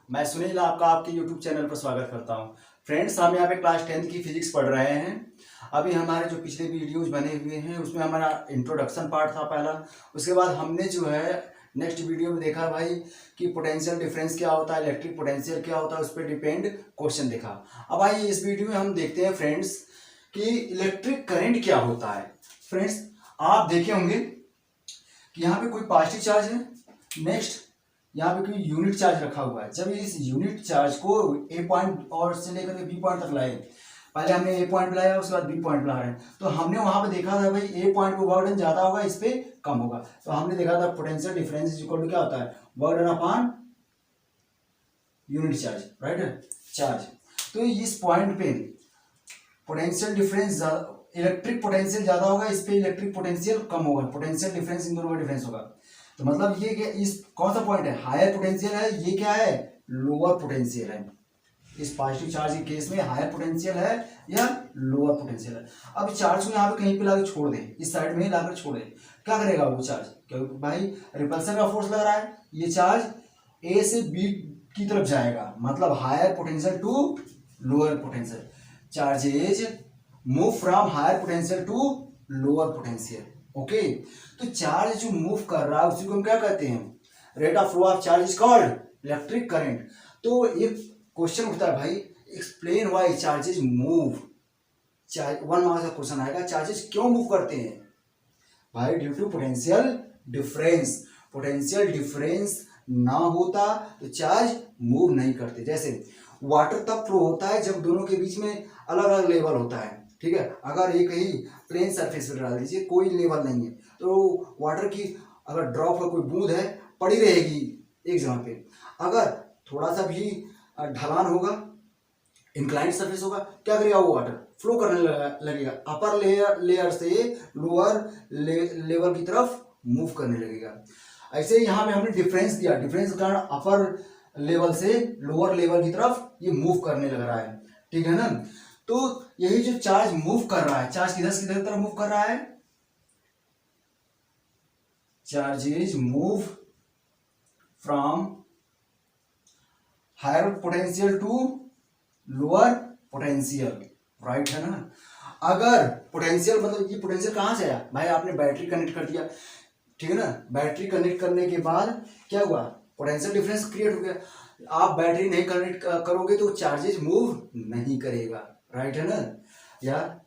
मैं सुनील आपका आपके YouTube चैनल पर स्वागत करता हूं। फ्रेंड्स, हम यहाँ पे क्लास 10th की फिजिक्स पढ़ रहे हैं। अभी हमारे जो पिछले वीडियोज बने हुए हैं उसमें हमारा इंट्रोडक्शन पार्ट था पहला। उसके बाद हमने जो है नेक्स्ट वीडियो में देखा भाई कि पोटेंशियल डिफरेंस क्या होता है, इलेक्ट्रिक पोटेंशियल क्या होता है, उस पर डिपेंड क्वेश्चन देखा। अब आइए इस वीडियो में हम देखते हैं फ्रेंड्स कि इलेक्ट्रिक करंट क्या होता है। फ्रेंड्स, आप देखे होंगे कि यहाँ पे कोई पॉजिटिव चार्ज है, नेक्स्ट यहाँ पे कोई यूनिट चार्ज रखा हुआ है। जब इस यूनिट चार्ज को ए पॉइंट और से लेकर के बी पॉइंट तक लाए, पहले हमने ए पॉइंट पे लाया, उसके बाद बी पॉइंट पे ला रहे हैं, तो हमने वहां पे देखा था भाई ए पॉइंट पे वर्क डन ज्यादा होगा, इस पे कम होगा। तो हमने देखा था potential difference is equal to क्या होता है, work done upon unit charge, right charge. तो इस पॉइंट पे पोटेंशियल डिफरेंस इलेक्ट्रिक पोटेंशियल ज्यादा होगा, इस पे इलेक्ट्रिक पोटेंशियल कम होगा। पोटेंशियल डिफरेंस इन दोनों का डिफरेंस होगा। तो मतलब ये क्या, इस कौन सा पॉइंट है, हायर पोटेंशियल है, ये क्या है, लोअर पोटेंशियल है। इस पॉजिटिव चार्ज के केस में हायर पोटेंशियल है या लोअर पोटेंशियल है। अब चार्ज को यहाँ पे कहीं पे लाकर छोड़ दें, इस साइड में लाकर छोड़ दें, क्या करेगा वो चार्ज, क्योंकि भाई रिपल्सन का फोर्स लग रहा है, ये चार्ज ए से बी की तरफ जाएगा, मतलब higher potential to lower potential. Charges move from higher potential to lower potential. Okay, तो चार्ज जो मूव कर रहा है उसी को हम क्या कहते हैं, rate of flow of charge is called electric current. तो एक क्वेश्चन उठता है भाई, explain why charges move. One marks का क्वेश्चन आएगा, चार्जेस क्यों मूव करते हैं भाई, due to potential difference. Potential difference ना होता तो चार्ज मूव नहीं करते। जैसे वाटर तब फ्लो होता है जब दोनों के बीच में अलग अलग लेवल होता है, ठीक है। अगर ये कहीं प्लेन सरफेस पर डाल दीजिए, कोई लेवल नहीं है, तो वाटर की अगर ड्रॉप का कोई बूंद है पड़ी रहेगी एक जगह पे। अगर थोड़ा सा भी ढलान होगा, इंक्लाइंड सरफेस होगा, क्या करेगा वो वाटर फ्लो करने लगेगा, अपर लेयर से लोअर लेवल की तरफ मूव करने लगेगा। ऐसे यहाँ पे हमने डिफरेंस दिया, डिफरेंस के कारण अपर लेवल से लोअर लेवल की तरफ ये मूव करने लग रहा है, ठीक है ना। तो यही जो चार्ज मूव कर रहा है, चार्ज किधर से किधर तरफ मूव कर रहा है, charges move from higher potential to lower potential, right है ना। अगर पोटेंशियल मतलब ये पोटेंशियल कहां से आया भाई, आपने बैटरी कनेक्ट कर दिया, ठीक है ना। बैटरी कनेक्ट करने के बाद क्या हुआ, पोटेंशियल डिफरेंस क्रिएट हो गया। आप बैटरी नहीं कनेक्ट करोगे तो चार्जेस मूव नहीं करेगा, राइट है ना। यार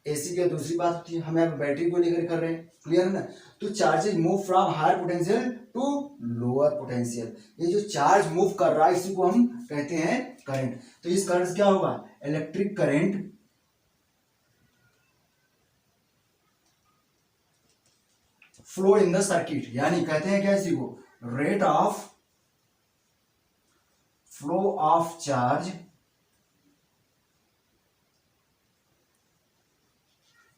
एसी की दूसरी बात होती है, हम यहाँ बैटरी को लेकर कर रहे हैं, क्लियर है ना। तो charges move from higher potential to lower potential. ये जो चार्ज मूव कर रहा है इसी को हम कहते हैं करंट। तो इस करंट से क्या होगा, electric current flow in the circuit, यानी कहते हैं क्या इसी को, rate of flow of charge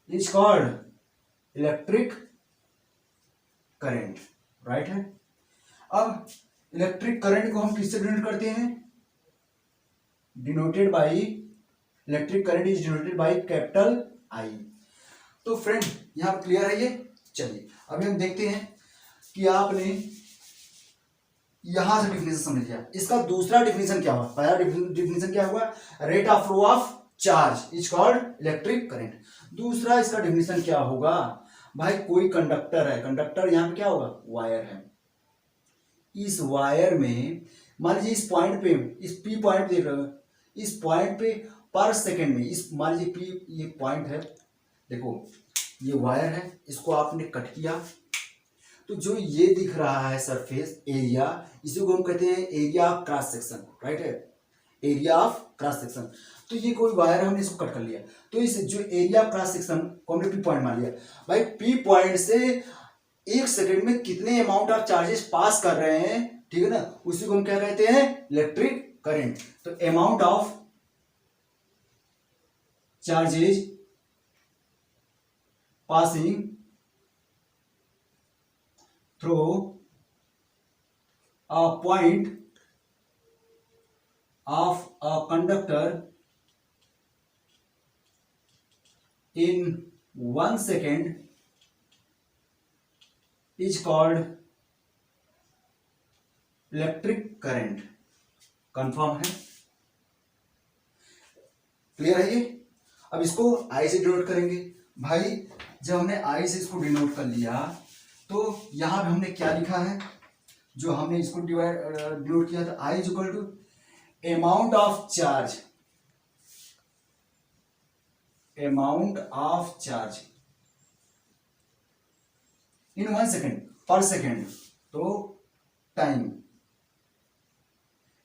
is called electric current, right है। अब इलेक्ट्रिक करंट को हम किससे डिनोट करते हैं, denoted by, electric current is denoted by capital I. तो फ्रेंड यहां पर क्लियर है ये। चलिए अभी हम देखते हैं कि आपने यहां से डिफिनेशन समझ लिया, इसका दूसरा डिफिनेशन क्या हुआ। पहला डिफिनेशन क्या हुआ, rate of flow of charge is called electric current. दूसरा इसका डिफिनेशन क्या होगा भाई, कोई कंडक्टर है, कंडक्टर यहां पे क्या होगा, वायर है। इस वायर में मान लीजिए इस पॉइंट पे, इस पी पॉइंट देख रहे हो, इस पॉइंट पे पर सेकेंड में, इस मान लीजिए पी ये पॉइंट है, देखो ये वायर है, इसको आपने कट किया तो जो ये दिख रहा है सरफेस एरिया, इसी को हम कहते हैं area of cross section, right है, एरिया ऑफ क्रॉस सेक्शन। तो ये कोई वायर, हमने इसको कट कर लिया, तो इस जो एरिया ऑफ क्रॉस सेक्शन को हमने पी पॉइंट मान लिया। भाई पी पॉइंट से एक सेकेंड में कितने अमाउंट ऑफ चार्जेस पास कर रहे हैं, ठीक है ना, उसी को हम क्या कहते हैं, इलेक्ट्रिक करंट। तो amount of charges passing through a point of a conductor in 1 second is called electric current. Confirm है, क्लियर है ये। अब इसको आई से डिनोट करेंगे भाई। जब हमने आई से इसको डिनोट कर लिया तो यहां पे हमने क्या लिखा है, जो हमने इसको डिनोट किया था, I is equal to amount of charge, amount of charge in 1 second, per second, तो time,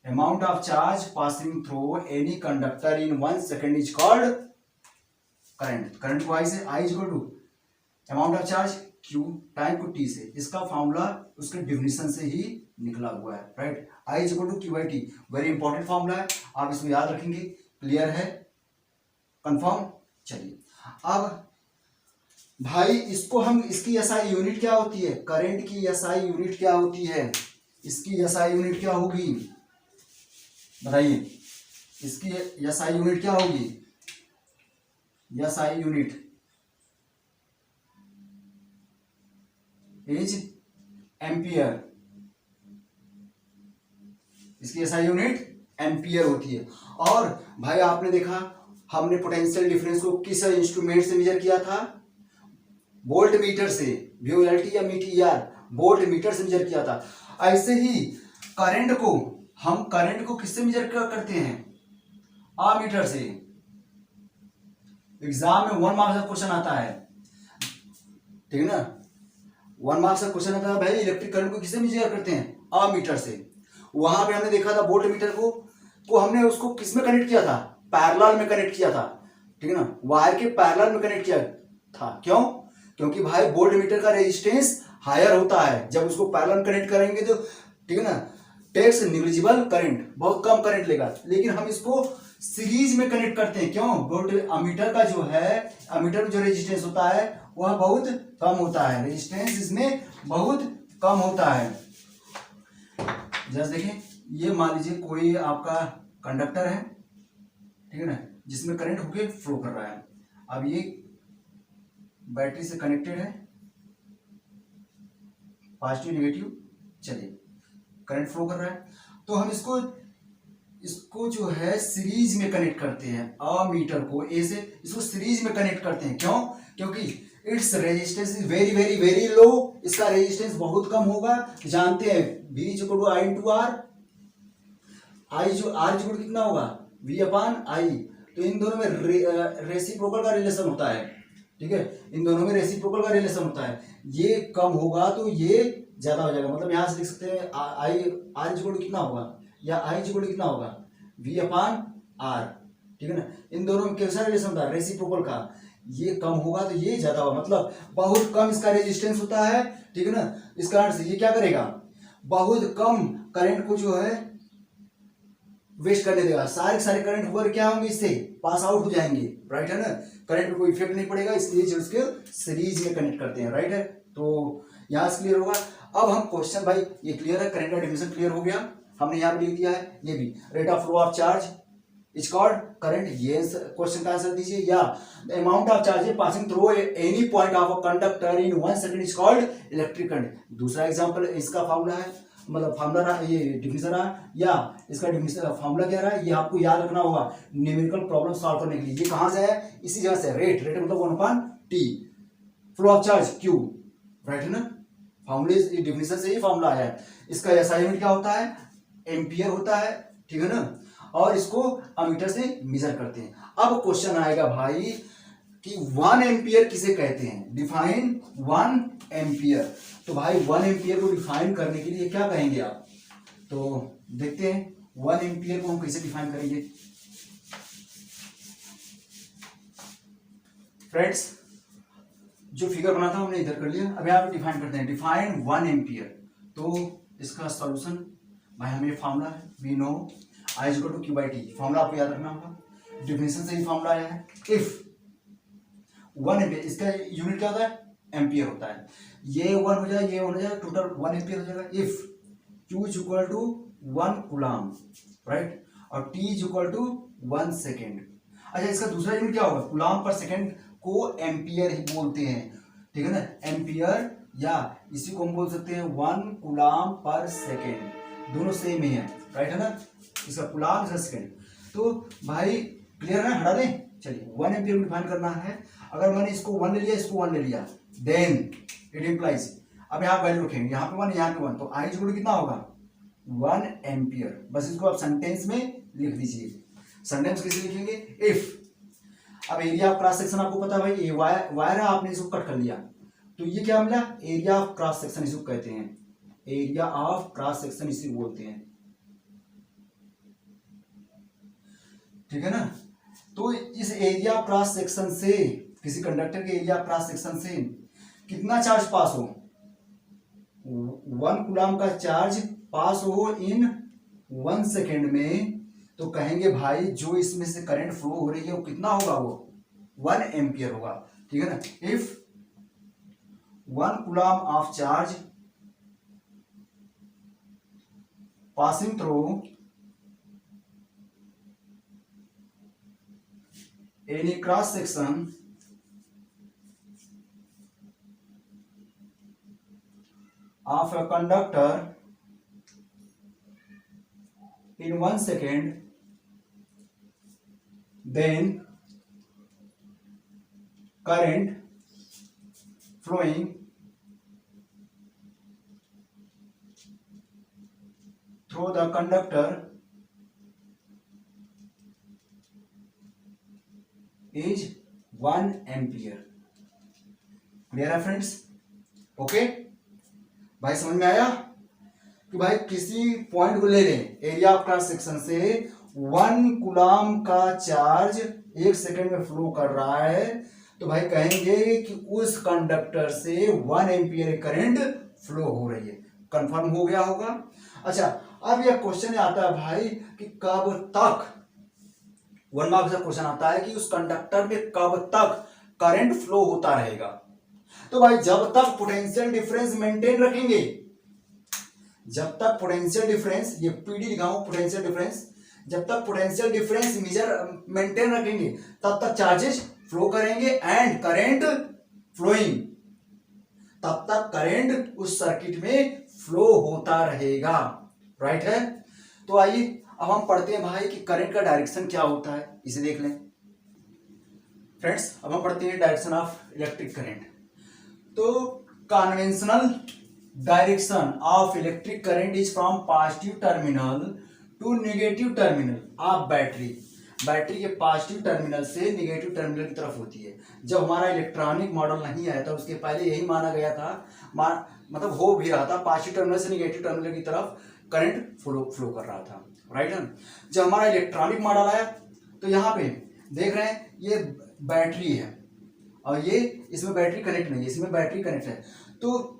amount of charge passing through any conductor in 1 second is called current. Current को आई से, I is equal to amount of charge Q, time को T से, इसका formula उसके definition से ही निकला हुआ है, right. I is equal to Q by T, very important formula है, आप इसको याद रखेंगे, क्लियर है, कंफर्म। चलिए अब भाई इसको हम, इसकी एसआई यूनिट क्या होती है, करंट की एसआई यूनिट क्या होती है, इसकी एसआई यूनिट क्या होगी बताइए, इसकी एसआई यूनिट क्या होगी, एसआई यूनिट इज एम्पियर, इसकी एसआई यूनिट एम्पियर होती है। और भाई आपने देखा हमने पोटेंशियल डिफरेंस को किस इंस्ट्रूमेंट से मेजर किया था, वोल्ट मीटर से, VOLT या मीटर, वोल्ट मीटर से मेजर किया था। ऐसे ही करंट को हम, करंट को किससे मेजर करते हैं, आमीटर से। एग्जाम में 1 मार्क्स का क्वेश्चन आता है, ठीक है ना, 1 मार्क्स का क्वेश्चन आता है भाई इलेक्ट्रिक करंट को किससे मेजर करते हैं, आमीटर से। वहां पे हमने देखा था वोल्ट मीटर को हमने उसको किस में कनेक्ट किया था, पैरेलल में कनेक्ट किया था, ठीक है ना, वायर के पैरेलल में कनेक्ट किया था। क्यों, क्योंकि भाई वोल्ट मीटर का रेजिस्टेंस हायर होता है, जब उसको पैरेलल कनेक्ट करेंगे तो, ठीक है ना, टेक्स निग्लिजिबल करंट, बहुत कम करंट लेगा। लेकिन हम इसको सीरीज में कनेक्ट करते हैं, क्यों, वोल्ट अमीटर का जो है, अमीटर में जो रेजिस्टेंस होता है वह बहुत कम होता है, रेजिस्टेंस इसमें बहुत कम होता है। जैसे देखें, ये मान लीजिए कोई आपका कंडक्टर है, ठीक है ना, जिसमें करंट होके फ्लो कर रहा है। अब ये बैटरी से कनेक्टेड है, पॉजिटिव नेगेटिव, चलिए करंट फ्लो कर रहा है, तो हम इसको जो है सीरीज में कनेक्ट करते हैं, अमीटर को ए से इसको सीरीज में कनेक्ट करते हैं। क्यों, क्योंकि it's resistance is very very very low, इसका रेजिस्टेंस बहुत कम होगा। जानते हैं V equal to I into R, I जो आर इक्वल कितना होगा, V अपॉन आई। तो इन दोनों में रेसिप्रोकल का रिलेशन होता है, ठीक है, इन दोनों में रेसिप्रोकल का रिलेशन होता है। ये कम होगा तो ये ज्यादा हो जाएगा, मतलब यहां से लिख सकते हैं आई, आर इक्वल कितना होगा, या आई इक्वल कितना होगा, V अपॉन आर, ठीक है ना। इन दोनों में कैसा रिलेशन होता है, रेसिप्रोकल का। ये कम होगा तो ये ज्यादा होगा, मतलब बहुत कम इसका रेजिस्टेंस होता है, ठीक है ना। इस कारण से ये क्या करेगा, बहुत कम करंट को जो है वेस्ट करने देगा, सारे करंट होकर क्या होंगे, इससे पास आउट हो जाएंगे, राइट है ना, करंट पे कोई इफेक्ट नहीं पड़ेगा, इसलिए जो उसके सीरीज में कनेक्ट करते हैं, राइट है। तो यहां से क्लियर होगा। अब हम क्वेश्चन, भाई ये क्लियर है, करंट का डिफिनेशन क्लियर हो गया, हमने यहाँ पे लिख दिया है, ये भी rate of flow of charge is called current, ये क्वेश्चन का आंसर दीजिए। या amount of charge passing through any point of a conductor in 1 second is called electric current. दूसरा एग्जांपल इसका फॉर्मूला है, मतलब फॉर्मूला रहा, ये डिफिनेशन रहा, या इसका डिफिनेशन फॉर्मूला क्या रहा, ये आपको याद रखना होगा न्यूमेरिकल प्रॉब्लम सॉल्व करने के लिए। ये कहां से है, इसी जगह से, रेट मतलब 1/T, flow of charge Q, right है ना, फॉर्मूले डिफिनेशन से ही फॉर्मूला आया है। इसका एसआई यूनिट क्या होता है, एम्पियर होता है, ठीक है ना, और इसको अमीटर से मेजर करते हैं। अब क्वेश्चन आएगा भाई कि 1 एम्पियर किसे कहते हैं, डिफाइन 1 एम्पियर। तो भाई 1 एम्पियर को डिफाइन करने के लिए क्या कहेंगे आप, तो देखते हैं 1 एम्पियर को हम कैसे डिफाइन करेंगे। फ्रेंड्स, जो फिगर बना था हमने इधर कर लिया, अब यहाँ पे डिफाइन करते हैं, डिफाइन 1 एम्पियर। तो इसका सॉल्यूशन भाई हमें फॉर्मूला है, we know I equal to Q by T, formula आपको याद रखना होगा, डिफिनेशन से ही फॉर्मूला आया है। इफ 1 एम्पियर, इसका यूनिट क्या होता है, एम्पियर होता है, ये 1 हो जाए, ये 1 हो जाए, टोटल 1 एम्पियर हो जाएगा। If Q is equal to 1 coulomb, right, और T is equal to 1 second. अच्छा, इसका दूसरा यूनिट क्या होगा, कूलम पर सेकेंड को एम्पियर ही बोलते हैं, ठीक है ना, एम्पियर, या इसी को हम बोल सकते हैं 1 कूलम पर सेकेंड, दोनों सेम ही है, राइट है ना, इसका कूलाम इसका सेकेंड। तो भाई क्लियर है, हटा दें। चलिए 1 एम्पियर डिफाइन करना है। अगर मैंने इसको 1 ले लिया, इसको 1 ले लिया, देन इट इम्प्लाइज, अब यहाँ वैल्यू रखेंगे, यहाँ पे 1 यहाँ पे 1, तो आई इक्वल टू कितना होगा 1 एम्पियर। बस इसको आप सेंटेंस में लिख दीजिए। सेंटेंस कैसे लिखेंगे, इफ, अब एरिया ऑफ क्रॉस सेक्शन आपको पता है भाई, ये वायर है, आपने इसको कट कर लिया, तो ये क्या मिला, एरिया ऑफ क्रॉस सेक्शन इसको कहते हैं, एरिया ऑफ क्रॉस सेक्शन इसे बोलते हैं, ठीक है ना। तो इस एरिया ऑफ क्रॉस सेक्शन से, किसी कंडक्टर के एरिया ऑफ क्रॉस सेक्शन से कितना चार्ज पास हो, 1 कूलम का चार्ज पास हो इन 1 सेकेंड में, तो कहेंगे भाई जो इसमें से करंट फ्लो हो रही है वो कितना होगा, वो 1 एम्पियर होगा, ठीक है ना। If 1 coulomb of charge passing through any cross section of a conductor in 1 second, then current flowing through the conductor is 1 ampere. Clear है फ्रेंड्स, ओके भाई, समझ में आया कि भाई किसी पॉइंट को ले लें, एरिया ऑफ क्रॉस सेक्शन से 1 कूलम का चार्ज 1 सेकेंड में फ्लो कर रहा है, तो भाई कहेंगे कि उस कंडक्टर से 1 एम्पियर करंट फ्लो हो रही है। कंफर्म हो गया होगा। अच्छा, अब यह क्वेश्चन आता है भाई कि कब तक, 1 मार्क्स का क्वेश्चन आता है कि उस कंडक्टर में कब तक करंट फ्लो होता रहेगा। तो भाई जब तक पोटेंशियल डिफरेंस मेंटेन रखेंगे, जब तक पोटेंशियल डिफरेंस, ये पीडी लिखा हूं पोटेंशियल डिफरेंस, जब तक पोटेंशियल डिफरेंस मेजर मेंटेन रखेंगे तब तक चार्जेस फ्लो करेंगे एंड करंट फ्लोइंग, तब तक करंट उस सर्किट में फ्लो होता रहेगा, राइट है। तो आइए अब हम पढ़ते हैं भाई कि करंट का डायरेक्शन क्या होता है, इसे देख लें फ्रेंड्स। अब हम पढ़ते हैं डायरेक्शन ऑफ इलेक्ट्रिक करंट। तो conventional direction of electric current is from positive terminal to negative terminal of battery. Battery के पॉजिटिव टर्मिनल से नेगेटिव टर्मिनल की तरफ होती है। जब हमारा इलेक्ट्रॉनिक मॉडल नहीं आया था उसके पहले यही माना गया था, मतलब हो भी रहा था, पॉजिटिव टर्मिनल से नेगेटिव टर्मिनल की तरफ करंट फ्लो कर रहा था, राइट है। जब हमारा इलेक्ट्रॉनिक मॉडल आया तो यहाँ पे देख रहे हैं ये बैटरी है और ये इसमें बैटरी कनेक्ट नहीं है, इसमें बैटरी कनेक्ट है, तो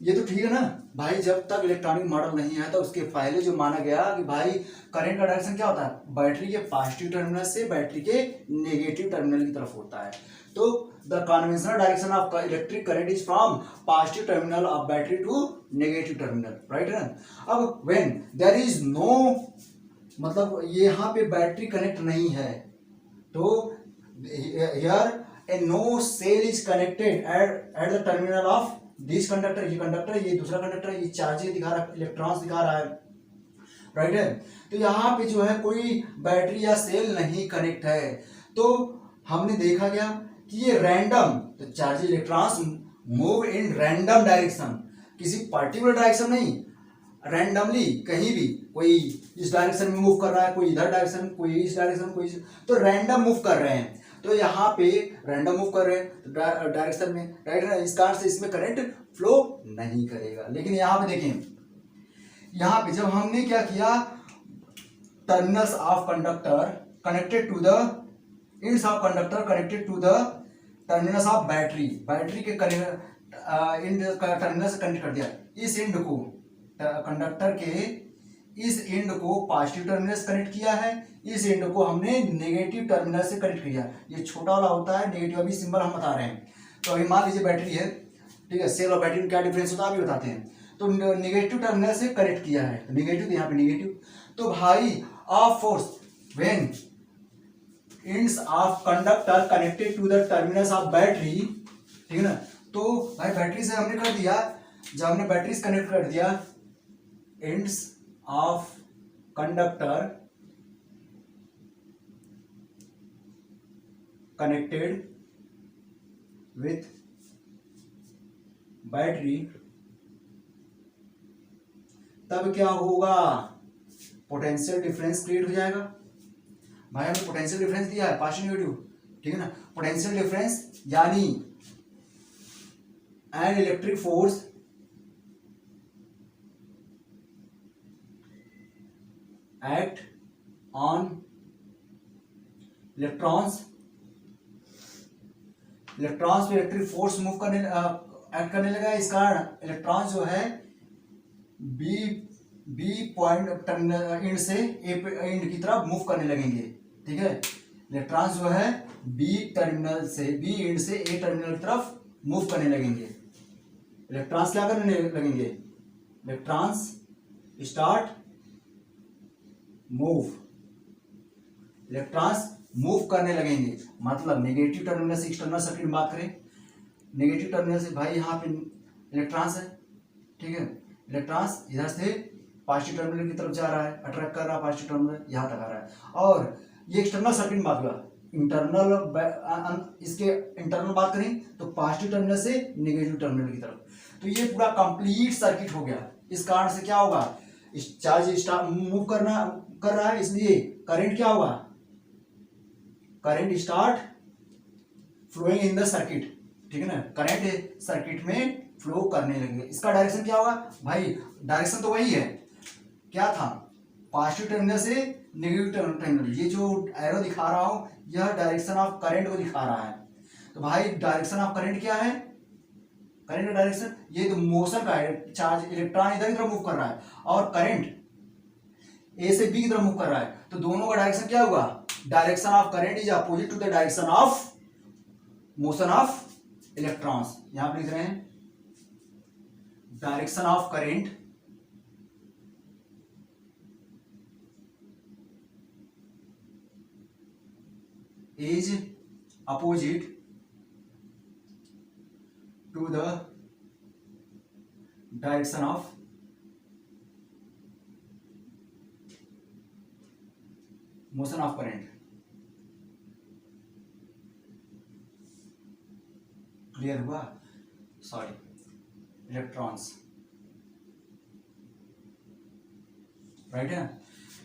ये तो ठीक है ना भाई। जब तक इलेक्ट्रॉनिक मॉडल नहीं आया था उसके पहले जो माना गया कि भाई करंट का डायरेक्शन क्या होता है, बैटरी के पॉजिटिव टर्मिनल से बैटरी के नेगेटिव टर्मिनल की तरफ होता है। तो the conventional direction of electric current is from positive terminal of battery to negative terminal, right है। अब व्हेन देयर इज नो, मतलब यहाँ पे बैटरी कनेक्ट नहीं है, तो here a no cell is connected at the terminal of this conductor, ये conductor, ये दूसरा कंडक्टर, ये चार्जेस दिखा रहा है, इलेक्ट्रॉन्स दिखा रहा है, राइट है। तो यहाँ पे जो है कोई बैटरी या सेल नहीं कनेक्ट है। तो हमने देखा गया कि ये रैंडम, तो charge electrons move in random direction, किसी पर्टिकुलर डायरेक्शन नहीं, रैंडमली कहीं भी, कोई इस डायरेक्शन में मूव कर रहा है, कोई इधर डायरेक्शन, कोई इस डायरेक्शन, कोई तो रैंडम मूव कर रहे हैं। तो यहाँ पे रैंडम मूव कर रहे हैं डायरेक्शन में, राइट है। इस कारण से इसमें करंट फ्लो नहीं करेगा। लेकिन यहाँ पे देखें, यहाँ पे जब हमने क्या किया, terminals of conductor connected to the ends of conductor connected to the terminals of battery, battery के टर्मिनल से कनेक्ट कर दिया। इस एंड को, कंडक्टर के इस एंड को पॉजिटिव टर्मिनल से कनेक्ट किया है, इस एंड को हमने नेगेटिव टर्मिनल से कनेक्ट किया। ये छोटा वाला होता है नेगेटिव, अभी सिंबल हम बता रहे हैं। तो अभी मान लीजिए बैटरी है, ठीक है, सेल और बैटरी में क्या डिफरेंस होता है अभी बताते हैं। तो नेगेटिव टर्मिनल से कनेक्ट किया है, तो नेगेटिव, यहाँ पे नेगेटिव। तो भाई of force when ends of conductor connected to the terminals of battery, ठीक है ना। तो भाई बैटरी से हमने कर दिया, जब हमने बैटरी से कनेक्ट कर दिया ends of conductor connected with battery, तब क्या होगा, पोटेंशियल डिफरेंस क्रिएट हो जाएगा। भाई हमने पोटेंशियल डिफरेंस दिया है पास्ट नेगेटिव, ठीक है ना। पोटेंशियल डिफरेंस यानी an electric force act on electrons, electrons पे इलेक्ट्रिक फोर्स मूव करने एक्ट करने लगा। इस कारण इलेक्ट्रॉन्स जो है बी पॉइंट टर्मिनल एंड से ए एंड की तरफ मूव करने लगेंगे, ठीक है। इलेक्ट्रॉन्स जो है बी टर्मिनल से, बी एंड से ए टर्मिनल की तरफ मूव करने लगेंगे। इलेक्ट्रॉन्स क्या करने लगेंगे, electrons start move, electrons move करने लगेंगे। मतलब नेगेटिव टर्मिनल से एक्सटर्नल सर्किट में बात करें, नेगेटिव टर्मिनल से भाई यहाँ पे इलेक्ट्रॉन्स है, ठीक है। इलेक्ट्रॉन्स इधर से पॉजिटिव टर्मिनल की तरफ जा रहा है, अट्रैक्ट कर रहा है पॉजिटिव टर्मिनल, यहाँ तक आ रहा है। और ये एक्सटर्नल सर्किट में बात हुआ, इंटरनल, इसके इंटरनल बात करें तो पॉजिटिव टर्मिनल से नेगेटिव टर्मिनल की तरफ। तो ये पूरा कंप्लीट सर्किट हो गया। इस कारण से क्या होगा, चार्ज मूव कर रहा है, इसलिए करंट क्या होगा, current start flowing in the circuit, ठीक है ना। करंट सर्किट में फ्लो करने लगेगा। इसका डायरेक्शन क्या होगा भाई, डायरेक्शन तो वही है, क्या था, पॉजिटिव टर्मिनल से नेगेटिव टर्मिनल। ये जो एरो दिखा रहा हूं यह डायरेक्शन ऑफ करंट को दिखा रहा है। तो भाई डायरेक्शन ऑफ करंट क्या है, करंट का डायरेक्शन ये तो मोशन का है, चार्ज इलेक्ट्रॉन इधर की तरफ मूव कर रहा है और करंट ए से बी की तरफ मूव कर रहा है। तो दोनों का डायरेक्शन क्या होगा, direction of current is opposite to the direction of motion of electrons. यहां पर लिख रहे हैं direction of current is opposite to the direction of motion of current। Clear हुआ, सॉरी, इलेक्ट्रॉन्स, राइट है।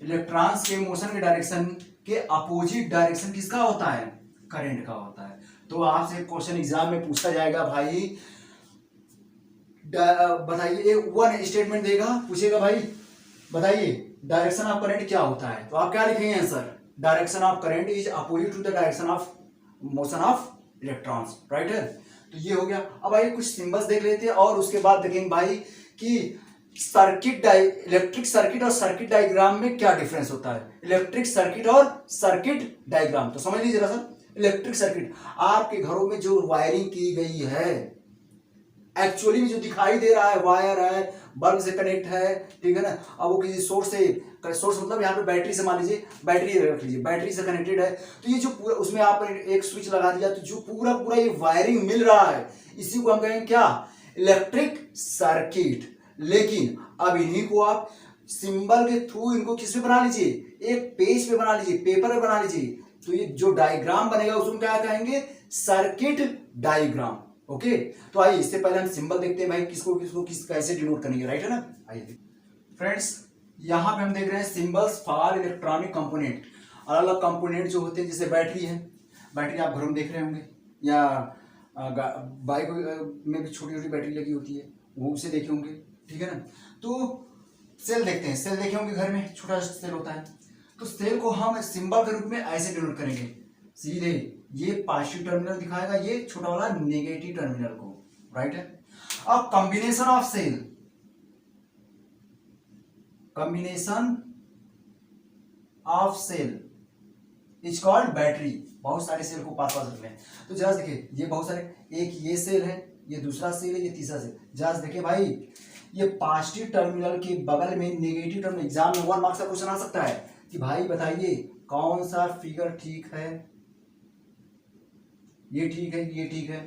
इलेक्ट्रॉन्स के मोशन के डायरेक्शन के अपोजिट डायरेक्शन किसका होता है, करंट का होता है। तो आपसे क्वेश्चन एग्जाम में पूछा जाएगा भाई, बताइए, वन स्टेटमेंट देगा, पूछेगा भाई बताइए डायरेक्शन ऑफ करंट क्या होता है। तो आप क्या लिखेंगे answer, direction of current is opposite to the direction of motion of electrons, right है। तो ये हो गया। अब भाई कुछ सिंबल्स देख लेते हैं और उसके बाद देखेंगे भाई कि सर्किट इलेक्ट्रिक सर्किट और सर्किट डायग्राम में क्या डिफरेंस होता है। इलेक्ट्रिक सर्किट और सर्किट डायग्राम, तो समझ लीजिए जरा सा। इलेक्ट्रिक सर्किट, आपके घरों में जो वायरिंग की गई है, एक्चुअली में जो दिखाई दे रहा है, वायर है, बल्ब से कनेक्ट है, ठीक है ना। अब वो किसी सोर्स से, सोर्स मतलब यहाँ पे बैटरी से, मान लीजिए बैटरी रख लीजिए, बैटरी से कनेक्टेड है। तो ये जो पूरा, उसमें आप एक स्विच लगा दिया तो जो पूरा ये वायरिंग मिल रहा है, इसी को हम कहेंगे क्या, इलेक्ट्रिक सर्किट। लेकिन अब इन्हीं को आप सिंबल के थ्रू इनको किस पे बना लीजिए, एक पेज पे बना लीजिए, पेपर पे बना लीजिए। तो ये जो डायग्राम बनेगा उसमें क्या कहेंगे, सर्किट डायग्राम। ओके, तो आइए इससे पहले हम सिंबल देखते हैं भाई, किसको किस कैसे डिनोट करेंगे, राइट है ना। आइए फ्रेंड्स, यहां पे हम देख रहे हैं सिंबल्स फॉर इलेक्ट्रॉनिक कंपोनेंट। अलग अलग कंपोनेंट जो होते हैं, जैसे बैटरी है, बैटरी आप घरों में देख रहे होंगे, या बाइक में भी छोटी छोटी बैटरी लगी होती है, वो उसे देखे होंगे, ठीक है ना। तो सेल देखते हैं, सेल देखे होंगे घर में, छोटा सा सेल होता है। तो सेल को हम सिंबल के रूप में ऐसे डिनोट करेंगे, सीधे ये पॉजिटिव टर्मिनल दिखाएगा, ये छोटा वाला नेगेटिव टर्मिनल को, राइट है। अब combination of cell, combination of cell is called battery. बहुत सारे सेल को पास रख लें। तो जरा देखिए, ये बहुत सारे, एक ये सेल है, ये दूसरा सेल है, ये तीसरा सेल। जरा देखिए भाई, ये पॉजिटिव टर्मिनल के बगल में नेगेटिव टर्मिनल, एग्जाम में 1 मार्क्स का क्वेश्चन आ सकता है कि भाई बताइए कौन सा फिगर ठीक है, ये ठीक है, ये ठीक है।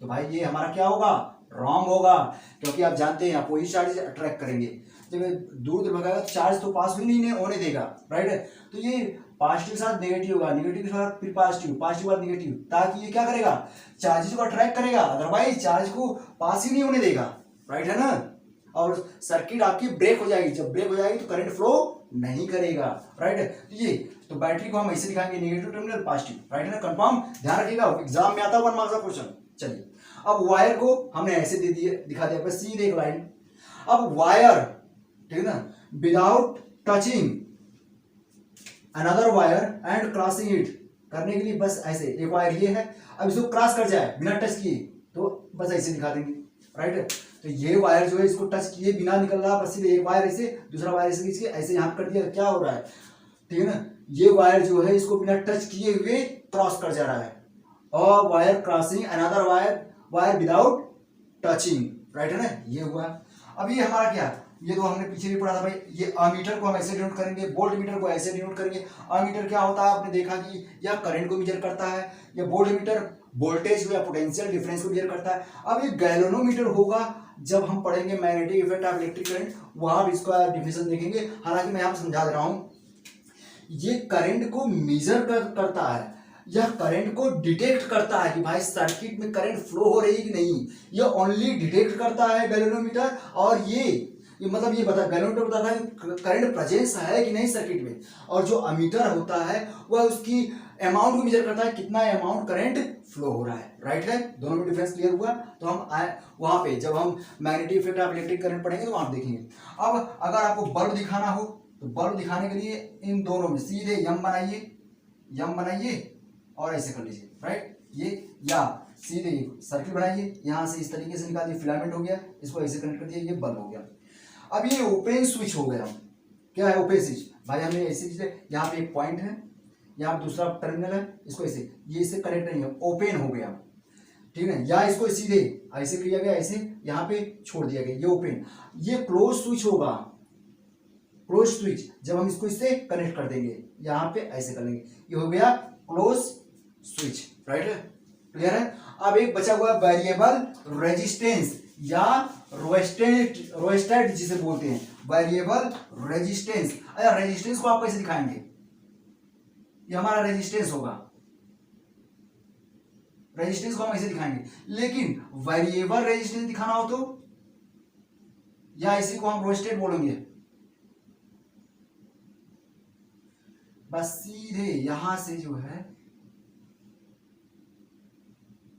तो भाई ये हमारा क्या होगा, रॉन्ग होगा, क्योंकि आप जानते हैं अपोजिट चार्ज अट्रैक्ट करेंगे। जब दूर दूर भगाएगा तो चार्ज तो पास भी नहीं होने देगा, राइट। तो ये पॉजिटिव के साथ नेगेटिव होगा, नेगेटिव के साथ फिर पॉजिटिव, पॉजिटिव के बाद नेगेटिव, ताकि ये क्या करेगा, चार्जेस को अट्रैक्ट करेगा, अदरवाइज चार्ज को पास ही नहीं होने देगा, राइट है ना। और सर्किट आपकी ब्रेक हो जाएगी, जब ब्रेक हो जाएगी तो करंट फ्लो नहीं करेगा, राइट। तो ये तो बैटरी को हम ऐसे दिखाएंगे, नेगेटिव टर्मिनल पॉजिटिव, राइट है ना, कंफर्म ध्यान रखिएगा, एग्जाम में आता है 1 मार्क्स का क्वेश्चन। चलिए अब वायर को हमने ऐसे दे दिए, दिखा दिया बस सीधे एक लाइन। अब वायर, ठीक है ना, without touching another wire and crossing it, करने के लिए बस ऐसे, एक वायर ये है, अब इसको क्रॉस कर जाए बिना टच किए तो बस ऐसे दिखा देंगे, राइट। तो ये वायर जो है इसको टच किए बिना निकल रहा, बस सीधे एक वायर ऐसे, दूसरा वायर ऐसे खींच के ऐसे यहाँ कर दिया, क्या हो रहा है, ठीक है ना, ये वायर जो है इसको बिना टच किए हुए क्रॉस कर जा रहा है, और wire crossing another wire without touching, right है ना, ये हुआ। अब ये हमारा क्या, ये तो हमने पीछे भी पढ़ा था भाई, ये अमीटर को हम ऐसे डिनोट करेंगे, वोल्ट मीटर को ऐसे डिनोट करेंगे। अमीटर क्या होता है, आपने देखा कि यह करंट को मेजर करता है, या वोल्ट मीटर वोल्टेज या पोटेंशियल डिफरेंस को मेजर करता है। अब ये गैल्वेनोमीटर होगा जब हम पढ़ेंगे magnetic effect of electric current, वहां भी इसका डिफिनेशन देखेंगे। हालांकि मैं यहाँ पर समझा दे रहा हूँ, ये करंट को मेजर करता है, यह करंट को डिटेक्ट करता है कि भाई सर्किट में करंट फ्लो हो रही है कि नहीं, यह ओनली डिटेक्ट करता है गैल्वेनोमीटर। और ये मतलब ये बता, गैल्वेनोमीटर बताता है करंट प्रेजेंस है कि नहीं सर्किट में, और जो अमीटर होता है वह उसकी अमाउंट को मेजर करता है, कितना अमाउंट करंट फ्लो हो रहा है, राइट है। दोनों में डिफरेंस क्लियर हुआ। तो हम आए वहां पे, जब हम magnetic effect of electric current पढ़ेंगे तो वहां देखेंगे। अब अगर आपको बल्ब दिखाना हो तो बल्ब दिखाने के लिए इन दोनों में सीधे यम बनाइए और ऐसे कर लीजिए, राइट। ये या सीधे सर्किल बनाइए, यहाँ से इस तरीके से निकालिए, फिलामेंट हो गया, इसको ऐसे कनेक्ट कर दिया, ये बल्ब हो गया। अब ये ओपन स्विच हो गया, क्या है ओपन स्विच भाई, हमने ऐसे चीज, यहाँ पे एक पॉइंट है, यहाँ दूसरा टर्मिनल है, इसको ऐसे, ये इससे कनेक्ट नहीं है, ओपन हो गया, ठीक है। या इसको सीधे ऐसे किया गया, ऐसे यहाँ पे छोड़ दिया गया, ये ओपन। ये क्लोज स्विच होगा, क्लोज स्विच जब हम इसको इससे कनेक्ट कर देंगे, यहाँ पे ऐसे कर लेंगे, ये हो गया क्लोज स्विच, राइट है, क्लियर है। अब एक बचा हुआ वेरिएबल रेजिस्टेंस या रोएस्टेट जिसे बोलते हैं, वेरिएबल रेजिस्टेंस। अच्छा, रेजिस्टेंस को आप कैसे दिखाएंगे, ये हमारा रेजिस्टेंस होगा, रेजिस्टेंस को हम ऐसे दिखाएंगे। लेकिन वेरिएबल रेजिस्टेंस दिखाना हो तो, या इसी को हम रोएस्टेट बोलेंगे, बस सीधे यहां से जो है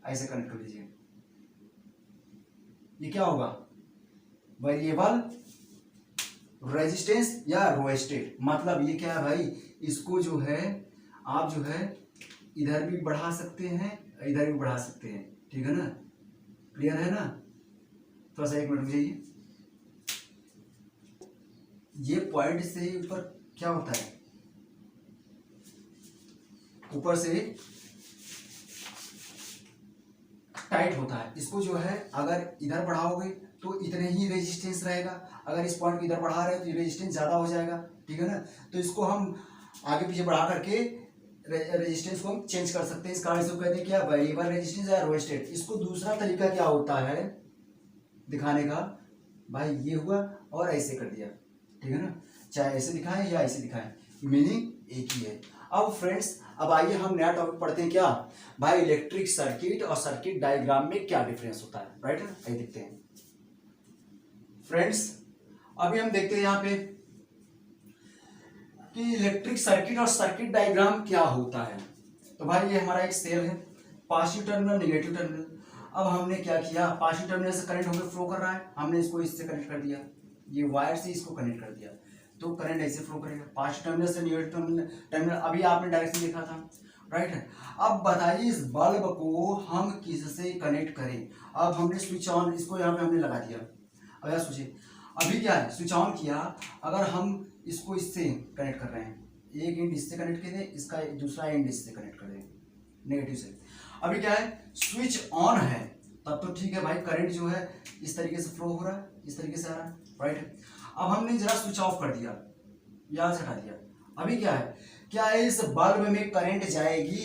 ऐसे कनेक्ट कर लीजिए, ये क्या होगा, वेरिएबल रेजिस्टेंस या रोएस्टेट। मतलब ये क्या है भाई, इसको जो है आप जो है इधर भी बढ़ा सकते हैं, इधर भी बढ़ा सकते हैं, ठीक है ना, क्लियर है ना। थोड़ा सा एक मिनट रुक जाइए, ये पॉइंट से ऊपर क्या होता है, ऊपर से टाइट होता है, इसको जो है अगर इधर बढ़ाओगे तो इतने ही रेजिस्टेंस रहेगा, अगर इस पॉइंट को इधर बढ़ा रहे हो तो रेजिस्टेंस ज्यादा हो जाएगा, ठीक है ना। तो इसको हम आगे पीछे बढ़ा करके रेजिस्टेंस को हम चेंज कर सकते हैं, इस कारण इसको कहते हैं क्या, वेरिएबल रेजिस्टेंस या रोएस्टेट। इसको दूसरा तरीका क्या होता है दिखाने का, भाई ये हुआ और ऐसे कर दिया, ठीक है ना, चाहे ऐसे दिखाएं या ऐसे दिखाएं, मीनिंग एक ही है। अब फ्रेंड्स, अब आइए हम नया टॉपिक पढ़ते हैं, क्या भाई, इलेक्ट्रिक सर्किट और सर्किट डायग्राम में क्या डिफरेंस होता है, राइट है, आइए देखते हैं फ्रेंड्स। अभी हम देखते हैं यहाँ पे कि इलेक्ट्रिक सर्किट और सर्किट डायग्राम क्या होता है। तो भाई ये हमारा एक सेल है, पॉजिटिव टर्मिनल नेगेटिव टर्मिनल। अब हमने क्या किया, पॉजिटिव टर्मिनल से करंट होकर फ्लो कर रहा है, हमने इसको इससे कनेक्ट कर दिया, ये वायर से इसको कनेक्ट कर दिया, तो करंट ऐसे फ्लो करेगा, पॉजिटिव टर्मिनल से नेगेटिव टर्मिनल। अभी आपने डायरेक्शन देखा था, राइट है। अब बताइए इस बल्ब को हम किससे कनेक्ट करें। अब हमने स्विच ऑन, इसको यहाँ पे हमने लगा दिया। अब यार सोचिए, अभी क्या है, स्विच ऑन किया, अगर हम इसको इससे कनेक्ट कर रहे हैं, एक एंड इससे कनेक्ट कर दें, इसका दूसरा एंड इससे कनेक्ट कर दें नेगेटिव से। अभी क्या है, स्विच ऑन है, तब तो ठीक है भाई, करंट जो है इस तरीके से फ्लो हो रहा है, इस तरीके से आ रहा है, राइट। अब हमने जरा स्विच ऑफ कर दिया, यहां से हटा दिया, अभी क्या है, क्या इस बल्ब में करंट जाएगी।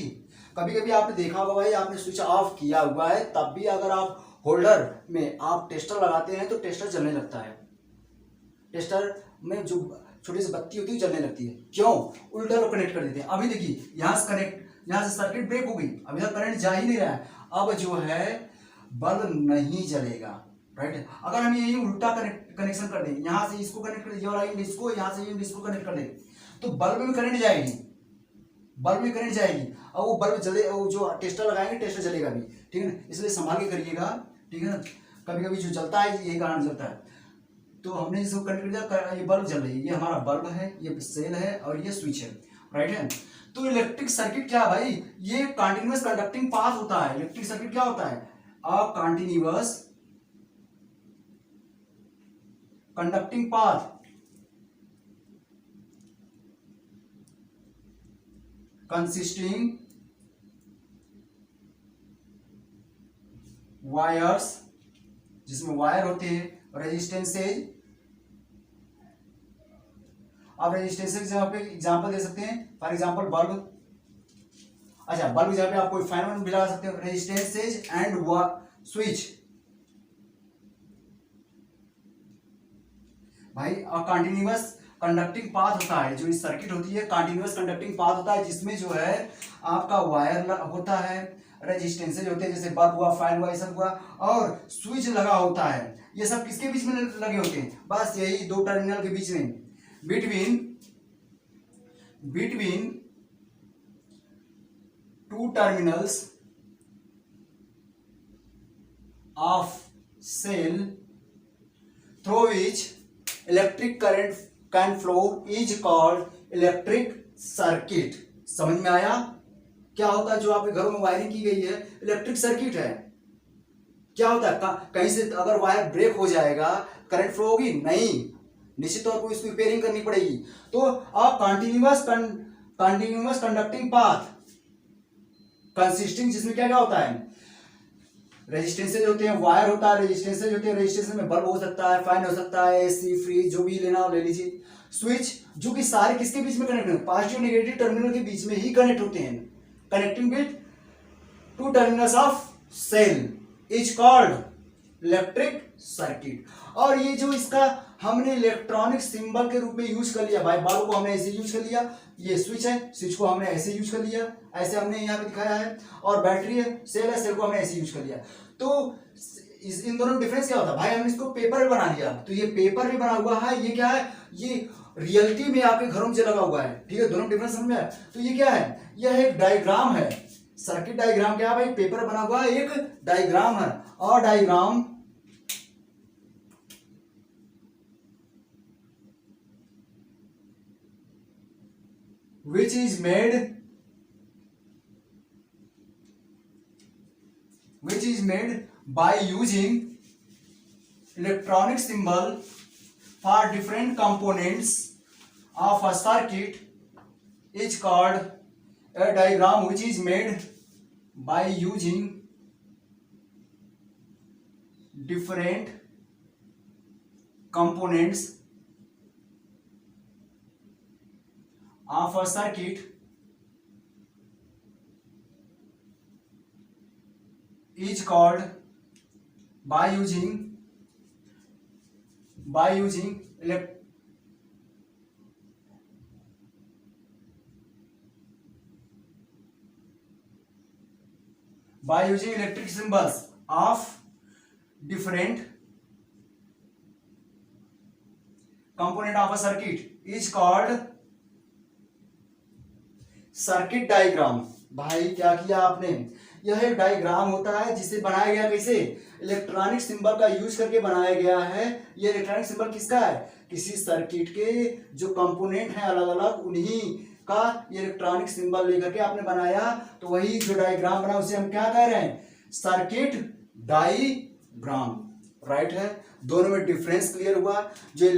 कभी कभी आपने देखा होगा भाई, आपने स्विच ऑफ किया हुआ है, तब भी अगर आप होल्डर में आप टेस्टर लगाते हैं तो टेस्टर जलने लगता है, टेस्टर में जो छोटी सी बत्ती होती है जलने लगती है। क्यों? उल्टा लोग कनेक्ट कर देते हैं। अभी देखिए यहाँ से कनेक्ट, यहाँ से सर्किट ब्रेक हो गई, अभी तक करंट जा ही नहीं रहा है, अब जो है बल्ब नहीं जलेगा, राइट। अगर हम यही उल्टा कनेक्शन कर दें, यहाँ से इसको कनेक्ट कर दें, ये वाला इसको, यहाँ से इसको कनेक्ट कर दें, तो बल्ब में करंट जाएगी, बल्ब में करंट जाएगी और वो बल्ब जले, वो जो टेस्टर लगाएंगे टेस्टर जलेगा भी, ठीक है ना। इसलिए संभाल के करिएगा, ठीक है ना। कभी कभी जो जलता है यही कारण जलता है। तो हमने इसको कनेक्ट कर दिया, ये बल्ब जल रही है, ये हमारा बल्ब है, ये सेल है और ये स्विच है, राइट है। तो इलेक्ट्रिक सर्किट क्या है भाई? ये कंटिन्यूअस कंडक्टिंग पाथ होता है। इलेक्ट्रिक सर्किट क्या होता है? A continuous conducting path consisting wires, जिसमें वायर होते हैं, रेजिस्टेंसेज। आप रेजिस्टेंसेज जगह पे एग्जांपल दे सकते हैं, फॉर एग्जांपल बल्ब। अच्छा, बल्ब की जगह पे आप कोई फैन भी लगा सकते हो। रेजिस्टेंसेज एंड स्विच भाई कंटिन्यूअस कंडक्टिंग पाथ होता है। जो इस सर्किट होती है कंटिन्यूअस कंडक्टिंग पाथ होता है, जिसमें जो है आपका वायर होता है, रेजिस्टेंसेज होते हैं, जैसे बल्ब हुआ, फैन हुआ, ये सब हुआ, और स्विच लगा होता है। ये सब किसके बीच में लगे होते हैं? बस यही दो टर्मिनल के बीच में, between two terminals of cell through which electric current can flow is called electric circuit. समझ में आया? क्या होता है जो आपके घरों में वायरिंग की गई है? इलेक्ट्रिक सर्किट है। क्या होता है? कहीं से अगर वायर ब्रेक हो जाएगा, करंट फ्लो होगी नहीं, निश्चित तौर पर इसकी रिपेयरिंग करनी पड़ेगी। तो a continuous conducting path consisting, जिसमें क्या क्या होता है? रेजिस्टेंसेज होते हैं, वायर होता है, रेजिस्टेंसेज होते हैं, रेजिस्टेंस में बल्ब हो सकता है, फैन हो सकता है, एसी, फ्रिज, जो भी लेना हो ले लीजिए। स्विच, जो कि सारे किसके बीच में कनेक्ट होते हैं? पॉजिटिव नेगेटिव टर्मिनल के बीच में ही कनेक्ट होते हैं। Connecting with two terminals of cell is called electric circuit. और ये जो इसका हमने इलेक्ट्रॉनिक सिंबल के रूप में यूज कर लिया भाई, बल्ब को हमने ऐसे यूज कर लिया, ये स्विच है, स्विच को हमने ऐसे यूज कर लिया, ऐसे हमने यहाँ पे दिखाया है, और बैटरी है, सेल को हमने ऐसे यूज कर लिया। तो इन दोनों में डिफरेंस क्या होता है भाई? हमने इसको पेपर में बना लिया, तो ये पेपर में बना हुआ है, ये क्या है? ये रियलिटी में आपके घरों में लगा हुआ है, ठीक है। दोनों डिफरेंस समझ में आया? तो ये क्या है? यह एक डायग्राम है, सर्किट डायग्राम। क्या है भाई? पेपर बना हुआ एक डायग्राम है, और diagram which is made by using electronic symbol for different components of a circuit is called a diagram, which is made by using different components of a circuit is called by using electric symbols of different component of a circuit is called circuit diagram. भाई क्या किया आपने? यह एक diagram होता है जिसे बनाया गया कैसे? इलेक्ट्रॉनिक सिंबल का यूज करके बनाया गया है। यह इलेक्ट्रॉनिक सिंबल किसका है? किसी सर्किट के जो कंपोनेंट हैं अलग अलग, उन्हीं का ये इलेक्ट्रॉनिक सिंबल लेकर के आपने बनाया। तो वही जो डायग्राम बना उसे हम क्या कह रहे हैं? सर्किट डायग्राम, राइट है। दोनों में डिफरेंस क्लियर हुआ। जो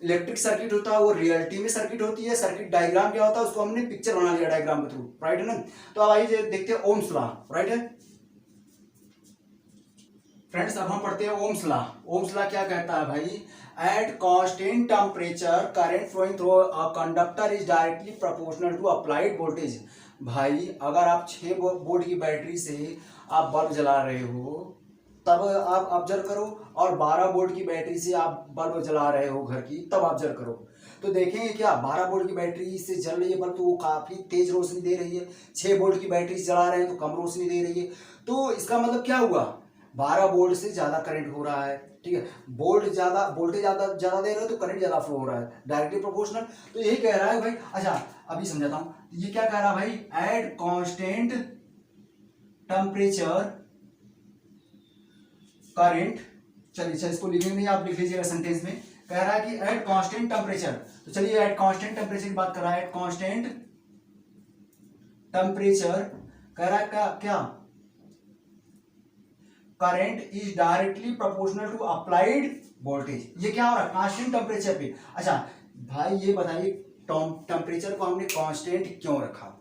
इलेक्ट्रिक सर्किट होता है वो रियलिटी में सर्किट होती है, सर्किट डायग्राम क्या होता है उसको हमने पिक्चर बना लिया डायग्राम के थ्रू, राइट है ना। तो अब आइए देखते हैं ओम्स लॉ, राइट है फ्रेंड्स। अब हम पढ़ते हैं ओम्स लॉ। ओम्स लॉ क्या कहता है भाई? At constant temperature current flowing through a conductor is directly proportional to applied voltage. भाई अगर आप 6 वोल्ट की बैटरी से आप बल्ब जला रहे हो, तब आप ऑब्जर्व करो, और 12 वोल्ट की बैटरी से आप बल्ब जला रहे हो घर की, तब ऑब्जर्व करो। तो देखेंगे क्या 12 वोल्ट की बैटरी से जल रही है बल्ब तो वो काफ़ी तेज रोशनी दे रही है, 6 वोल्ट की बैटरी से जला रहे हैं तो कम रोशनी दे रही है। तो इसका मतलब क्या हुआ, 12 वोल्ट से ज़्यादा करंट हो रहा है, ठीक है। वोल्टेज ज़्यादा दे रहे हो तो करंट ज़्यादा फ्लो हो रहा है, डायरेक्टली प्रोपोर्शनल। तो यही कह रहा है भाई। अच्छा अभी समझाता हूँ, ये क्या कह रहा है भाई, एट कांस्टेंट टेम्परेचर करंट, चलिए इसको लिखेंगे नहीं, आप लिख लीजिएगा सेंटेंस में। कह रहा है कि एट कांस्टेंट टेम्परेचर, तो चलिए एट कांस्टेंट टेम्परेचर की बात कर रहा है। एट कांस्टेंट टेम्परेचर कह रहा है क्या current is directly proportional to applied voltage. ये क्या हो रहा है, कांस्टेंट टेम्परेचर पे। अच्छा भाई ये बताइए, टेम्परेचर को हमने कांस्टेंट क्यों रखा।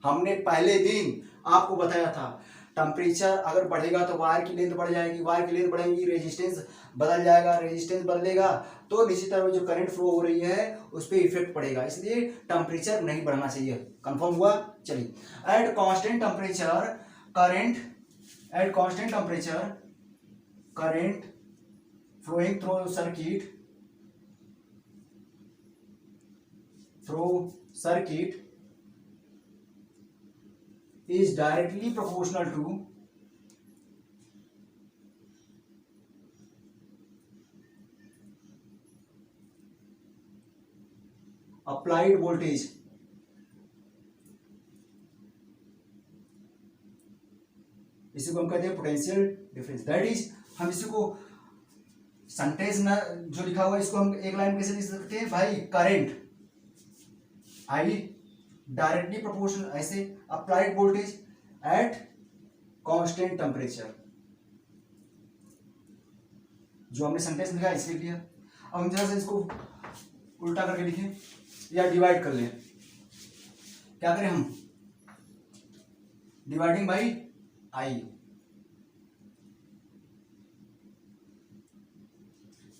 हमने पहले दिन आपको बताया था, टेम्परेचर अगर बढ़ेगा तो वायर की लेंथ बढ़ जाएगी, वायर की लेंथ बढ़ेगी, रेजिस्टेंस बदल जाएगा, रेजिस्टेंस बदलेगा तो निश्चित तौर पर जो करंट फ्लो हो रही है उस पर इफेक्ट पड़ेगा, इसलिए टेम्परेचर नहीं बढ़ना चाहिए। कंफर्म हुआ। चलिए at constant temperature current, at constant temperature current flowing through circuit is directly proportional to applied voltage। इसी को हम कहते हैं पोटेंशियल डिफरेंस। दैट इज, हम इसी को सेंटेंस में जो लिखा हुआ है इसको हम एक लाइन कैसे लिख सकते हैं भाई, करंट आई डायरेक्टली प्रोपोर्शनल, ऐसे applied voltage at constant temperature, जो हमने सेंटेंस लिखा है इसलिए लिया। अब हम जरा से इसको उल्टा करके लिखें या डिवाइड कर लें। क्या करें हम, dividing by I,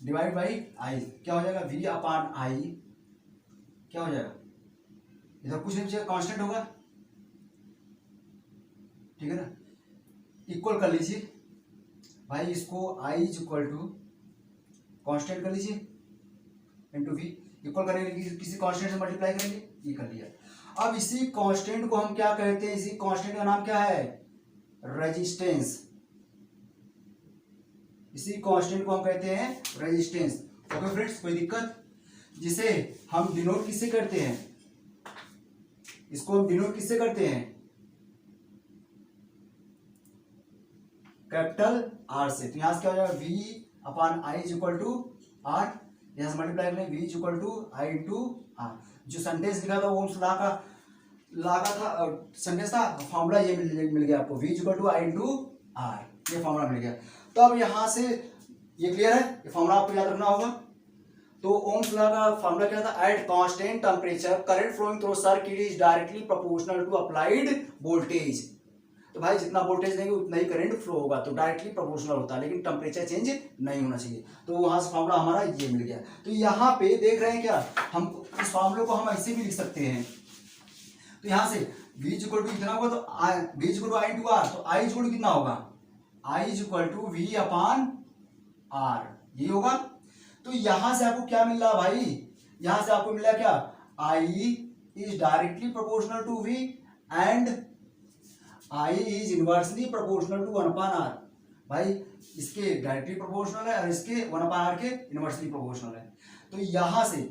divide by I क्या हो जाएगा, वी अपान आई क्या हो जाएगा, इधर कुछ नहीं बचेगा, कांस्टेंट होगा, ठीक है ना। इक्वल कर लीजिए भाई, इसको i is equal to constant कर लीजिए इंटू वी, इक्वल करेंगे किसी कांस्टेंट से मल्टीप्लाई करेंगे, ये कर लिया। अब इसी कांस्टेंट को हम क्या कहते हैं, इसी कांस्टेंट का नाम क्या है, रेजिस्टेंस। इसी कांस्टेंट को हम कहते हैं रेजिस्टेंस। ओके फ्रेंड्स, कोई दिक्कत, जिसे हम डिनोट किससे करते हैं, इसको हम डिनोट किससे करते हैं, कैपिटल आर से। तो यहां से क्या हो जाएगा, v upon I is equal to R, यहां से मल्टीप्लाई करें v is equal to I into R. जो सेंटेंस लिखा था ओम्स लॉ का था, सेंटेंस था, फॉर्मूला ये मिल गया आपको, v is equal to I into R, ये फॉर्मूला मिल गया। तो अब यहां से ये क्लियर है, ये फॉर्मूला आपको याद रखना होगा। तो ओम्स लॉ का फॉर्मूला क्या था, at constant temperature current flowing through circuit is directly proportional to applied voltage. तो भाई जितना वोल्टेज देंगे उतना ही करंट फ्लो होगा, तो डायरेक्टली प्रोपोर्शनल होता है, लेकिन टेम्परेचर चेंज नहीं होना चाहिए। तो वहां से फॉर्मूला हमारा ये मिल गया। तो यहाँ पे देख रहे हैं क्या, हम इस फॉर्मूले को हम ऐसे भी लिख सकते हैं। तो यहाँ से v इज इक्वल टू कितना होगा, तो v is equal to I into R, तो i इज इक्वल टू कितना होगा, i is equal to V upon R, ये होगा। तो यहां से आपको क्या मिल रहा भाई, यहां से आपको मिला क्या, i is directly proportional to v and i is inversely proportional to 1 upon R. भाई इसके डायरेक्टली प्रोपोर्शनल है और इसके 1 अपान आर के इनवर्सली प्रोपोर्शनल है। तो यहां से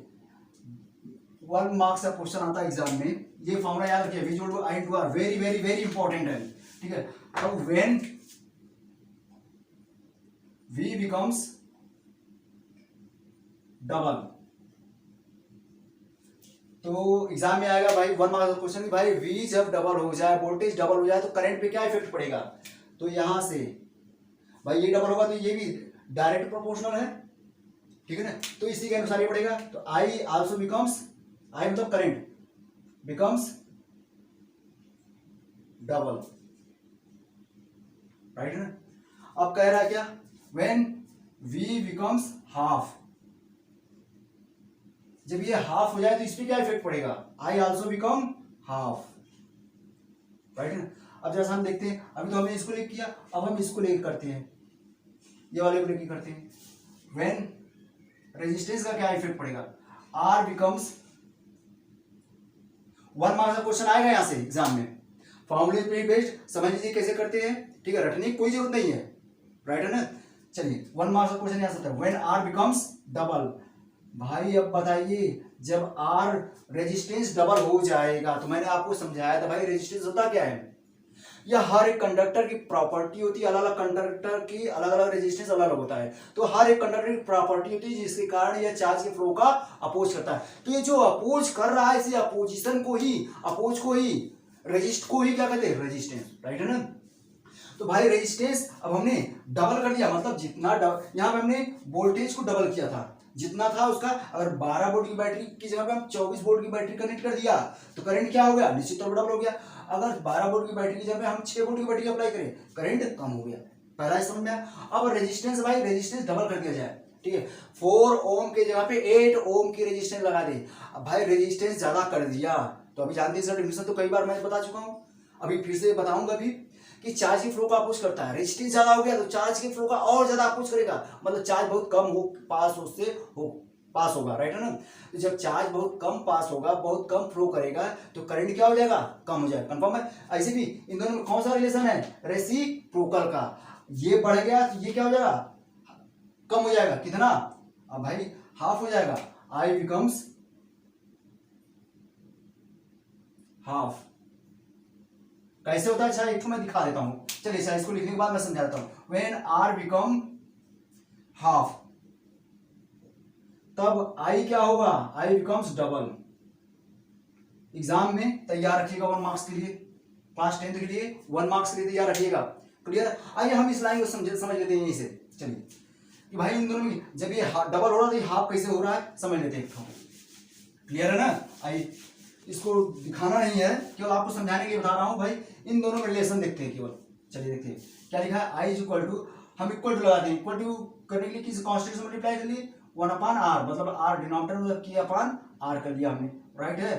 1 मार्क्स का क्वेश्चन आता है एग्जाम में, ये फॉर्मूला याद रखिए, v equal to I into R, very very very important है, ठीक है। अब व्हेन v बिकम्स डबल, तो एग्जाम में आएगा भाई 1 मार्क्स का क्वेश्चन, भाई v जब डबल हो जाए, वोल्टेज डबल हो जाए तो करंट पे क्या इफेक्ट पड़ेगा। तो यहां से भाई ये डबल होगा तो ये भी डायरेक्ट प्रोपोर्शनल है, ठीक है ना। तो इसी के अनुसार ये पड़ेगा। तो I आल्सो बिकम्स, I मतलब करंट बिकम्स डबल, राइट है ना। अब कह रहा है क्या, व्हेन v बिकम्स हाफ, जब ये हाफ हो जाए तो इस पे क्या इफेक्ट पड़ेगा, I also become half, right है ना। अब जैसा हम देखते हैं, अभी तो हमने इसको लेके किया, अब हम इसको लेके करते हैं, ये वाले को लेके करते हैं। व्हेन रेजिस्टेंस का क्या इफेक्ट पड़ेगा, आर बिकम्स 1 मार्क्स का क्वेश्चन आएगा यहाँ से एग्जाम में, फॉर्मूले पे बेस्ड, समझ लीजिए कैसे करते हैं, ठीक है, रटने की कोई जरूरत नहीं है, राइट है ना। चलिए 1 मार्क्स का क्वेश्चन यहाँ से था, व्हेन आर बिकम्स डबल। भाई अब बताइए, जब आर रेजिस्टेंस डबल हो जाएगा, तो मैंने आपको समझाया था भाई रेजिस्टेंस होता क्या है, यह हर एक कंडक्टर की प्रॉपर्टी होती है, अलग अलग कंडक्टर की अलग अलग रेजिस्टेंस अलग अलग होता है, तो हर एक कंडक्टर की प्रॉपर्टी होती है जिसके कारण यह चार्ज के फ्लो का अपोज करता है। तो ये जो अपोज कर रहा है, इसी अपोजिशन को ही, अपोज को ही, रेजिस्ट को ही क्या कहते हैं, रेजिस्टेंस, राइट है ना। तो भाई रेजिस्टेंस अब हमने डबल कर दिया, मतलब जितना यहाँ पे हमने वोल्टेज को डबल किया था, जितना था उसका, अगर 12 वोल्ट की बैटरी की जगह पे हम 24 वोल्ट की बैटरी कनेक्ट कर दिया तो करंट क्या हो गया, निश्चित तौर पर डबल हो गया। अगर 12 वोल्ट की बैटरी की जगह पे हम 6 वोल्ट की बैटरी अप्लाई करें, करंट कम हो गया। पहला ही समझ में आया। अब रेजिस्टेंस, भाई रेजिस्टेंस डबल कर दिया जाए, ठीक है, 4 ओम के जगह पे 8 ओम की रेजिस्टेंस लगा दे। अब भाई रेजिस्टेंस ज्यादा कर दिया तो अभी जानते हैं सर, डिफिनेशन तो कई बार मैं बता चुका हूँ, अभी फिर से बताऊंगा भी कि चार्ज के फ्लो का अपोज करता है। रेजिस्टेंस ज्यादा हो गया तो चार्ज के फ्लो का और ज्यादा अपोज करेगा, मतलब चार्ज बहुत कम हो पास, उससे हो पास होगा, राइट है ना। तो जब चार्ज बहुत कम पास होगा, बहुत कम फ्लो करेगा, तो करंट क्या हो जाएगा, कम हो जाएगा, कंफर्म है। ऐसे भी इन दोनों में कौन सा रिलेशन है, रेसिप्रोकल का, ये बढ़ गया तो ये क्या हो जाएगा, कम हो जाएगा, कितना, अब भाई हाफ हो जाएगा, आई बिकम्स हाफ। कैसे होता है, अच्छा एक तो मैं दिखा देता हूं, चलिए अच्छा इसको लिखने के बाद मैं समझा देता हूं। व्हेन आर बिकम हाफ, तब आई क्या होगा, आई बिकम्स डबल। एग्जाम में तैयार रखिएगा 1 मार्क्स के लिए, क्लास 10th के लिए 1 मार्क्स के लिए तैयार रखिएगा, क्लियर। आइए हम इस लाइन को समझ लेते हैं यहीं से। चलिए कि भाई इन दोनों में जब ये डबल हो रहा है तो ये हाफ कैसे हो रहा है समझ लेते हैं, क्लियर है ना। आइए, इसको दिखाना नहीं है, केवल आपको समझाने के लिए बता रहा हूं भाई, इन दोनों में रिलेशन देखते हैं केवल। चलिए देखते हैं क्या लिखा है, आई इज इक्वल टू, हम इक्वल टू लगाते हैं, इक्वल टू करने के लिए किसी कांस्टेंट से मल्टीप्लाई कर लिए, 1/r, मतलब आर डिनोमिनेटर में की अपान आर कर लिया हमने, राइट है।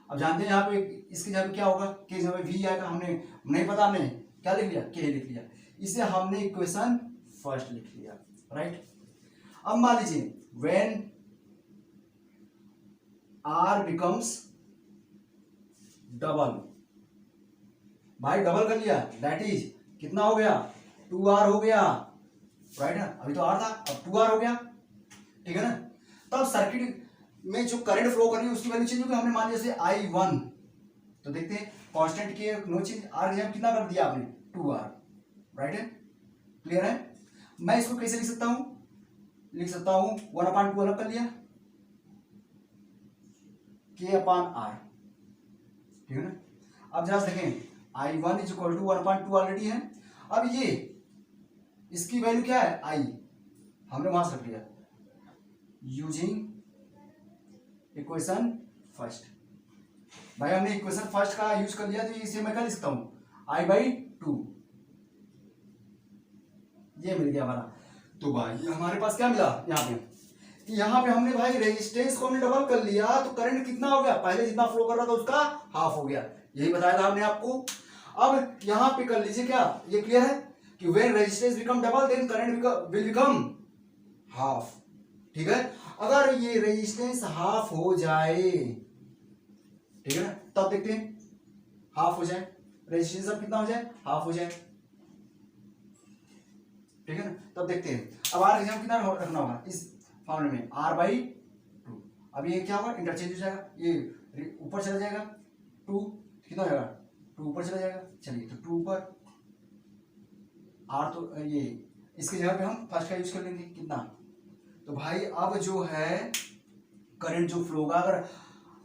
अब जानते हैं यहाँ पे इसकी जगह क्या होगा, के जगह वी आएगा, हमने नहीं पता, हमने क्या लिख लिया, के लिख लिया, इसे हमने इक्वेशन फर्स्ट लिख लिया, राइट। अब मान लीजिए व्हेन आर बिकम्स डबल, भाई डबल कर लिया, दैट इज कितना हो गया, 2r हो गया, राइट है। अभी तो r था, अब 2r हो गया, ठीक है ना। तब सर्किट में जो करंट फ्लो कर रही है उसकी वैल्यू चेंज होगी, हमने मान लिया जैसे I1, तो देखते हैं कांस्टेंट की नो चेंज, r की कितना कर दिया आपने, 2r, राइट है, क्लियर है। मैं इसको कैसे लिख सकता हूं, 1/2 अलग कर लिया, k/r, ठीक है ना। अब जरा देखें I1 is equal to 1/2 already है, अब ये इसकी वैल्यू क्या है, I, हमने वहां से रख लिया, यूजिंग इक्वेशन फर्स्ट। भाई हमने इक्वेशन फर्स्ट का यूज कर लिया, तो इसे मैं क्या लिख सकता हूं, I/2, ये मिल गया हमारा। तो भाई हमारे पास क्या मिला, यहाँ पे हमने भाई रेजिस्टेंस को हमने डबल कर लिया, तो करंट कितना हो गया, पहले जितना फ्लो कर रहा था उसका हाफ हो गया, यही बताया था हमने आपको। अब यहाँ पे कर लीजिए, क्या ये क्लियर है कि when resistance become double then current will become half, ठीक है। अगर ये रेजिस्टेंस हाफ हो जाए, ठीक है ना, तब देखते हैं हाफ हो जाए, रेजिस्टेंस अब कितना हो जाए, हाफ हो जाए, ठीक है ना, तब देखते हैं। अब आर एग्जाम कितना रखना होगा इस फॉर्मूले में, r/2। अब ये क्या होगा, इंटरचेंज हो जाएगा, ये ऊपर चला जाएगा, 2 कितना हो जाएगा, 2 ऊपर चला जाएगा, चलिए तो 2 ऊपर, r तो ये इसकी जगह पे हम फर्स्ट का यूज कर लेंगे, कितना, तो भाई अब जो है करंट जो फ्लो होगा, अगर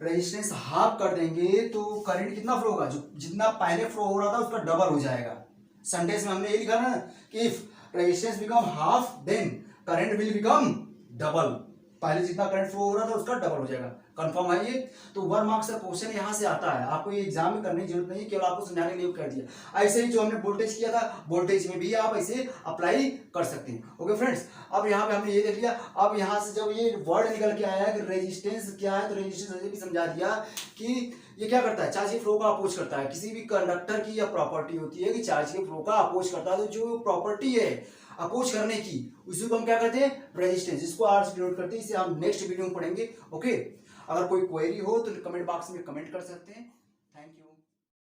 रेजिस्टेंस हाफ कर देंगे तो करंट कितना फ्लो होगा, जो जितना पहले फ्लो हो रहा था उसका डबल हो जाएगा। सेंटेंस में हमने ये लिखा ना कि if resistance become half then current will become double, पहले जितना करंट फ्लो हो रहा था उसका डबल हो जाएगा, कंफर्म है ये? तो 1 मार्क्स का क्वेश्चन यहाँ से आता है, आपको ये एग्जाम में करने की जरूरत नहीं है, केवल आपको समझाने के लिए कर दिया। ऐसे ही जो हमने वोल्टेज किया था, वोल्टेज में भी आप ऐसे अप्लाई कर सकते हैं। ओके फ्रेंड्स, अब यहाँ पे हमने ये देख लिया। अब यहाँ से जब ये वर्ड निकल के आया कि रेजिस्टेंस क्या है, तो रेजिस्टेंस भी समझा दिया कि ये क्या करता है, चार्ज के फ्लो का अपोज करता है। किसी भी कंडक्टर की यह प्रॉपर्टी होती है कि चार्ज के फ्लो का अपोज करता है। तो जो प्रॉपर्टी है अपोज करने की, उसी को हम क्या करते हैं, रेजिस्टेंस, जिसको आर से डिनोट करते हैं। इसे हम नेक्स्ट वीडियो में पढ़ेंगे। ओके, अगर कोई क्वेरी हो तो कमेंट बॉक्स में कमेंट कर सकते हैं।